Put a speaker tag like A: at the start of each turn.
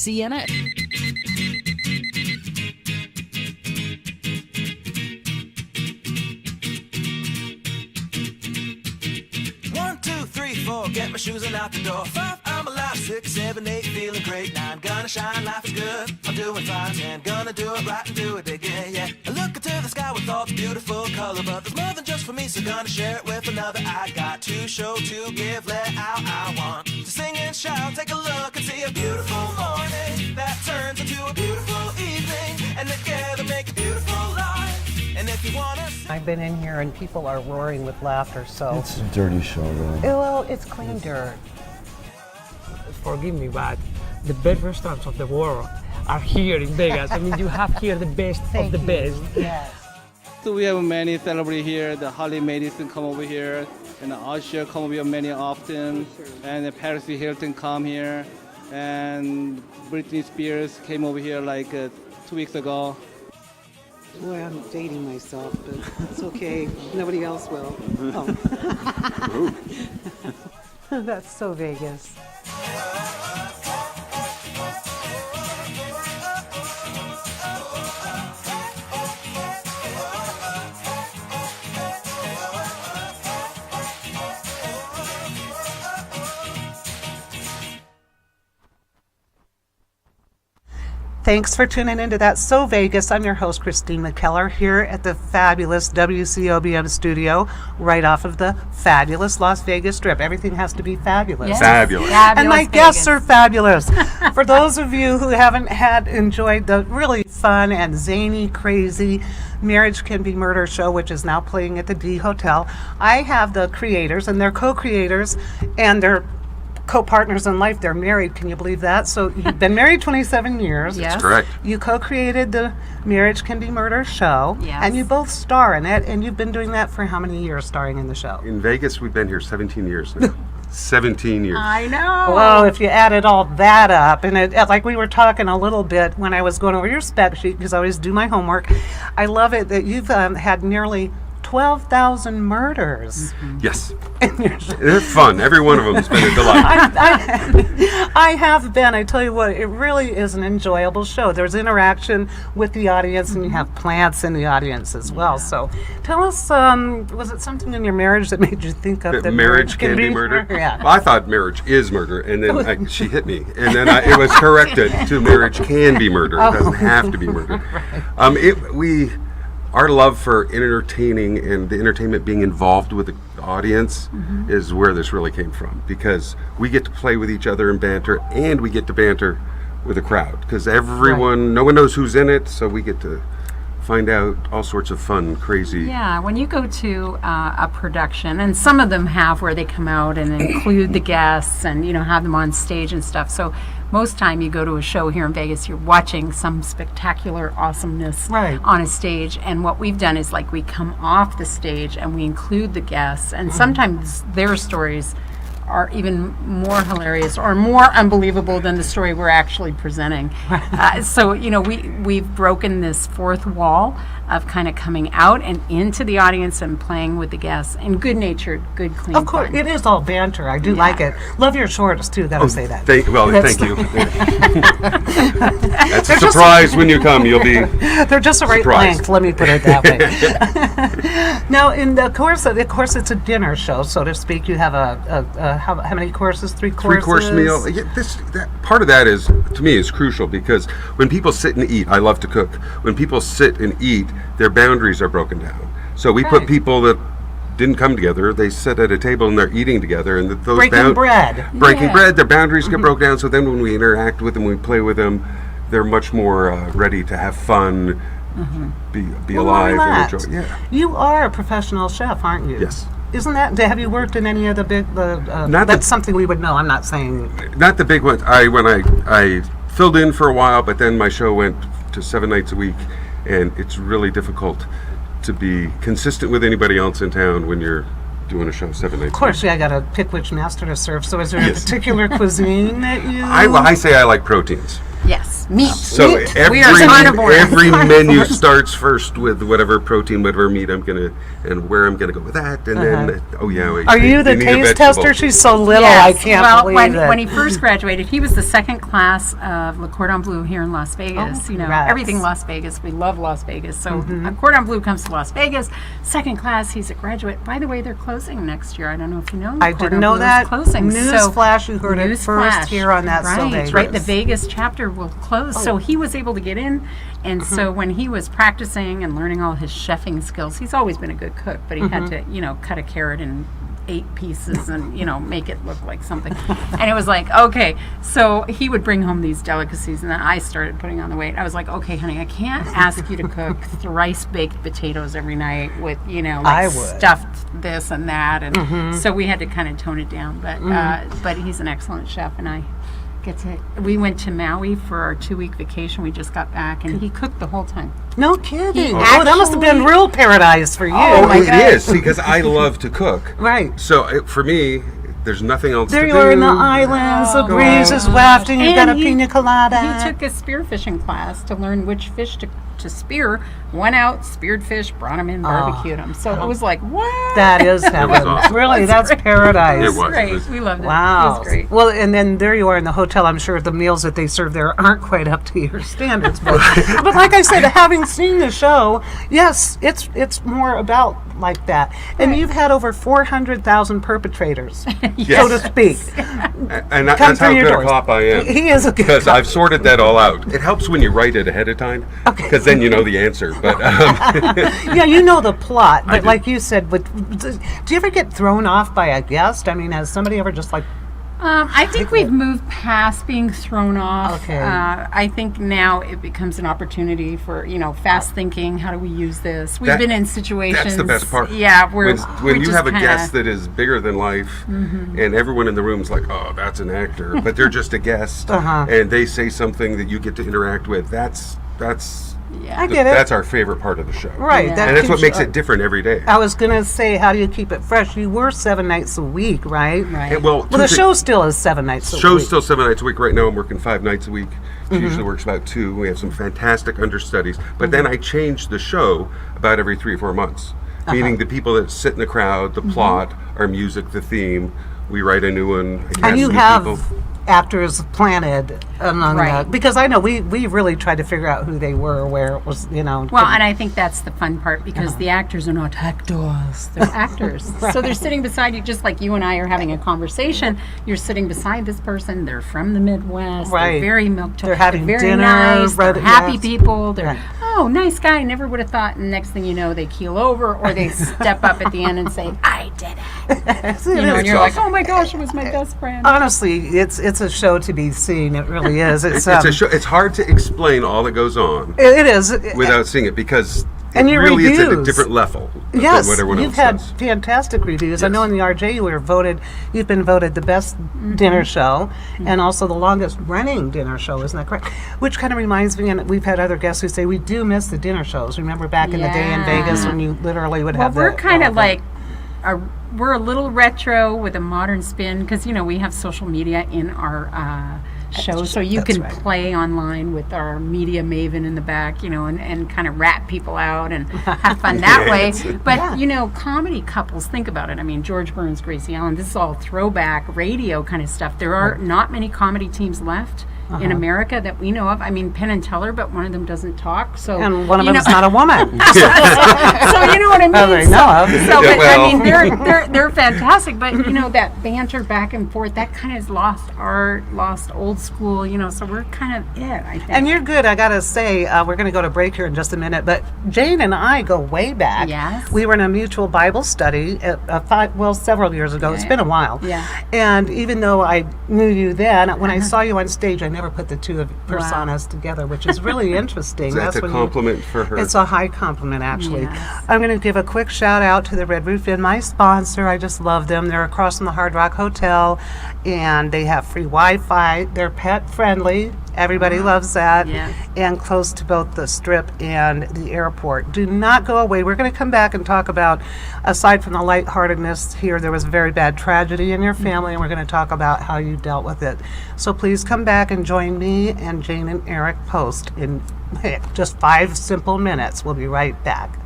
A: Sienna.
B: Get my shoes and out the door. 5, I'm alive. 6, 7, 8, feeling great. 9, gonna shine, life is good. I'm doing fine. 10, gonna do it right and do it big, yeah, yeah. I look into the sky with all the beautiful color, but there's more than just for me, so gonna share it with another. I got to show, to give, let out. I want to sing and shout. Take a look and see a beautiful morning that turns into a beautiful evening, and together make a beautiful life. And if you wanna,
C: I've been in here and people are roaring with laughter, so.
D: It's a dirty show, though.
C: Well, it's clean dirt.
E: Forgive me, but the best restaurants of the world are here in Vegas. I mean, you have here the best of the best.
C: Yes.
F: So we have many celebrities here. The Harley Madison come over here, and Usher come over here many often, and Paris Hilton come here, and Britney Spears came over here like 2 weeks ago.
G: Boy, I'm dating myself, but it's okay. Nobody else will. Oh.
C: That's so Vegas. Thanks for tuning into That's So Vegas. I'm your host, Christine McKellar, here at the fabulous WCOBM studio, right off of the fabulous Las Vegas Strip. Everything has to be fabulous.
A: Yes.
D: Fabulous.
C: And my
A: Vegas.
C: guests are fabulous. For those of you who haven't enjoyed the really fun and zany, crazy Marriage Can Be Murder show, which is now playing at the D Hotel, I have the creators and their co-creators and their co-partners in life. They're married. Can you believe that? So you've been married 27 years.
A: Yes.
D: That's correct.
C: You co-created the Marriage Can Be Murder show.
A: Yes.
C: And you both star in it. And you've been doing that for how many years, starring in the show?
D: In Vegas, we've been here 17 years now. 17 years.
A: I know.
C: Well, if you added all that up, and like we were talking a little bit when I was going over your spec sheet, because I always do my homework, I love it that you've had nearly 12,000 murders.
D: Yes. They're fun. Every one of them has been a delight.
C: I have been. I tell you what, it really is an enjoyable show. There's interaction with the audience, and you have plants in the audience as well. So tell us, was it something in your marriage that made you think of
D: That marriage can be murder?
C: Yeah.
D: Well, I thought marriage is murder, and then she hit me. And then it was corrected to marriage can be murder. It doesn't have to be murder. Our love for entertaining and the entertainment being involved with the audience is where this really came from, because we get to play with each other and banter, and we get to banter with the crowd, because everyone, no one knows who's in it, so we get to find out all sorts of fun, crazy.
A: Yeah, when you go to a production, and some of them have where they come out and include the guests and, you know, have them on stage and stuff. So most time you go to a show here in Vegas, you're watching some spectacular awesomeness on a stage. And what we've done is, like, we come off the stage and we include the guests, and sometimes their stories are even more hilarious or more unbelievable than the story we're actually presenting. So, you know, we've broken this fourth wall of kind of coming out and into the audience and playing with the guests in good-natured, good, clean
C: Of course,
A: fun.
C: it is all banter. I do like it. Love your shorts, too. Gotta say that.
D: Thank you. That's a surprise when you come. You'll be
C: They're just the right
D: surprised.
C: length, let me put it that way. Now, in the course, it's a dinner show, so to speak. You have how many courses? 3 courses?
D: 3-course meal. Yeah, part of that is, to me, is crucial, because when people sit and eat, I love to cook. When people sit and eat, their boundaries are broken down. So we put people that didn't come together, they sit at a table and they're eating together, and those
C: Breaking bread.
D: breaking bread, their boundaries get broken down. So then when we interact with them, we play with them, they're much more ready to have fun, be alive, and enjoy. Yeah.
C: You are a professional chef, aren't you?
D: Yes.
C: Isn't that? Have you worked in any of the big? That's something we would know. I'm not saying.
D: Not the big ones. When I filled in for a while, but then my show went to 7 nights a week, and it's really difficult to be consistent with anybody else in town when you're doing a show 7 nights.
C: Of course, I got to pick which master to serve. So, is there a particular cuisine that you?
D: I say I like proteins.
A: Yes. Meat.
D: So
A: Meat.
D: every
A: We are carnivores.
D: every menu starts first with whatever protein, whatever meat I'm gonna, and where I'm gonna go with that, and then wait,
C: Are you the
D: need a
C: taste
D: vegetable.
C: tester? She's so little, I
A: Yes.
C: can't
A: well,
C: believe it.
A: when he first graduated, he was the second class of Le Cordon Bleu here in Las Vegas.
C: Oh,
A: you know,
C: congrats.
A: everything Las Vegas. We love Las Vegas. So Cordon Bleu comes to Las Vegas. Second class, he's a graduate. By the way, they're closing next year. I don't know if you know.
C: I
A: Cordon
C: didn't know
A: Bleu is
C: that.
A: Closing.
C: Newsflash, you heard it first
A: Newsflash.
C: here on That So
A: Right,
C: Vegas.
A: right. The Vegas chapter will close. So he was able to get in. And so when he was practicing and learning all his chefing skills, he's always been a good cook, but he had to, cut a carrot in 8 pieces and, make it look like something. And it was like, okay. So he would bring home these delicacies, and then I started putting on the weight. I was like, okay, honey, I can't ask you to cook thrice baked potatoes every night with,
C: I would.
A: stuffed this and that. And so we had to kind of tone it down. But he's an excellent chef, and I get to. We went to Maui for our 2-week vacation. We just got back, and he cooked the whole time.
C: No kidding.
A: He
C: Oh, that must have been
A: actually-
C: real paradise for you.
D: Oh,
A: my
D: it
A: God.
D: is, because I love to cook.
C: Right.
D: So for me, there's nothing else
C: There
D: to
C: you
D: do.
C: are in the islands, the
A: Oh,
C: breeze is wafting, you've got a
A: And he-
C: pina colada.
A: He took a spearfishing class to learn which fish to spear. Went out, speared fish, brought them in, barbecued them. So it was like, what?
C: That is heaven.
D: awesome.
C: Really, that's paradise.
D: It was.
A: Great. We loved it.
C: Wow.
A: It was great.
C: Well, and then there you are in the hotel. I'm sure the meals that they serve there aren't quite up to your standards. But like I said, having seen the show, yes, it's more about like that. And you've had over 400,000 perpetrators, so to speak.
D: And that,
C: Come
D: that's how
C: through your
D: good
C: doors.
D: a cop I am.
C: He is a good
D: Because I've sorted that all out. It helps when you write it ahead of time, because then you know the answer. But
C: Yeah, you know the plot, but
D: do.
C: like you said, do you ever get thrown off by a guest? I mean, has somebody ever just like,
A: I think we've moved past being thrown off.
C: Okay.
A: I think now it becomes an opportunity for, fast thinking. How do we use this? We've
D: That-
A: been in situations.
D: that's the best part.
A: Yeah, where
D: when you
A: just
D: have a
A: kinda-
D: guest that is bigger than life, and everyone in the room's like, "Oh, that's an actor," but they're just a guest, and they say something that you get to interact with. That's
A: Yeah.
C: I get it.
D: That's our favorite part of the show.
C: Right.
A: Yeah.
C: That
D: And that's what
C: keeps-
D: makes it different every day.
C: I was going to say, how do you keep it fresh? You were 7 nights a week, right?
A: Right.
D: And, well,
C: Well, the show still is 7 nights a week.
D: show's still 7 nights a week. Right now I'm working 5 nights a week. She usually works about 2. We have some fantastic understudies. But then I change the show about every 3 or 4 months. Meaning the people that sit in the crowd, the plot, our music, the theme. We write a new one. I cast
C: And you
D: new
C: have
D: people.
C: actors planted among
A: Right.
C: because I know we really tried to figure out who they were, where it was,
A: Well, and I think that's the fun part because the actors are not actors; they're actors. So they're sitting beside you, just like you and I are having a conversation. You're sitting beside this person. They're from the Midwest.
C: Right.
A: They're very milk toast.
C: They're having
A: very
C: dinner,
A: nice. They're
C: right,
A: happy
C: yes.
A: people. They're
C: Right.
A: oh, nice guy. Never would have thought. And next thing you know, they keel over or they step up at the end and say, "I did it." You know, and you're like,
D: awesome.
A: "Oh my gosh, it was my best friend."
C: honestly, it's a show to be seen. It really is. It's
D: It's a show. It's hard to explain all that goes on
C: It is.
D: without seeing it because
C: And
D: it
C: your
D: really is at a
C: reviews.
D: different level
C: Yes,
D: than what everyone
C: you've
D: else
C: had
D: does.
C: fantastic reviews. I
D: Yes.
C: know in the RJ you've been voted the best dinner show and also the longest running dinner show, isn't that correct? Which kind of reminds me, and we've had other guests who say we do miss the dinner shows. Remember back in the day in
A: Yeah.
C: Vegas when you literally would
A: Well,
C: have
A: we're
C: the
A: kind of
C: elephant.
A: like, we're a little retro with a modern spin because, we have social media in our show. So you
C: That's
A: can
C: right.
A: play online with our media maven in the back, and kind of rat people out and have fun that way. But, comedy couples, think about it. I mean, George Burns, Gracie Allen, this is all throwback radio kind of stuff. There are not many comedy teams left. In America that we know of. I mean, Penn and Teller, but one of them doesn't talk. So
C: and one of
A: you
C: them is
A: know-
C: not a woman.
A: so you know what I mean?
C: As I know of.
A: So,
D: Yeah,
A: but
D: well.
A: I mean, they're fantastic. But that banter back and forth, that kind of has lost art, lost old school. So we're kind of it. I think.
C: And you're good. I gotta say, we're gonna go to break here in just a minute. But Jane and I go way back.
A: Yes.
C: We were in a mutual Bible study several years ago. It's been a while.
A: Yeah.
C: And even though I knew you then, when I saw you on stage, I never put the two of personas together, which is really interesting.
D: That's a
C: when
D: compliment for her.
C: It's a high compliment, actually.
A: Yes.
C: I'm going to give a quick shout out to the Red Roof Inn, my sponsor. I just love them. They're across from the Hard Rock Hotel, and they have free Wi-Fi. They're pet friendly. Everybody loves that.
A: Yes.
C: And close to both the Strip and the airport. Do not go away. We're going to come back and talk about, aside from the lightheartedness here, there was a very bad tragedy in your family, and we're going to talk about how you dealt with it. So please come back and join me and Jane and Eric Post in just 5 simple minutes. We'll be right back.